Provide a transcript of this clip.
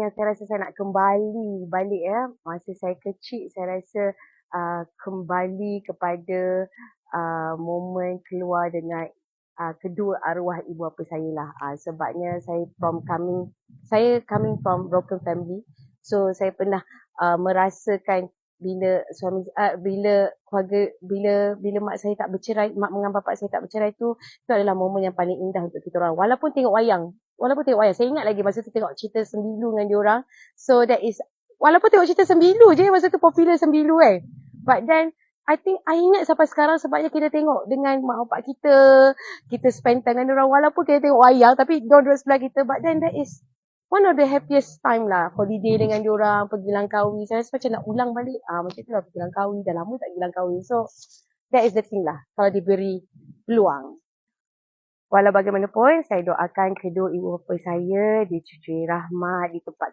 Yang saya rasa saya nak kembali balik masa saya kecil, saya rasa kembali kepada momen keluar dengan kedua arwah ibu bapa saya lah. Sebabnya saya coming from broken family. So saya pernah merasakan bila bila mak saya tak bercerai, mak dengan bapa saya tak bercerai itu adalah momen yang paling indah untuk kita orang. Walaupun tengok wayang, saya ingat lagi masa tu tengok cerita Sembilu dengan diorang. So that is, walaupun tengok cerita Sembilu je, masa tu popular Sembilu kan. But then, I ingat sampai sekarang sebabnya kita tengok dengan mak bapak kita spend time dengan diorang. Walaupun kita tengok wayang, tapi diorang duduk sebelah kita. But then that is one of the happiest time lah. Holiday dengan diorang, pergi Langkawi. Saya rasa macam nak ulang balik. Macam tu lah pergi Langkawi. Dah lama tak pergi Langkawi. So, that is the thing lah. Kalau diberi peluang. Walau bagaimanapun, saya doakan kedua ibu bapa saya dicucui rahmat, ditempatkan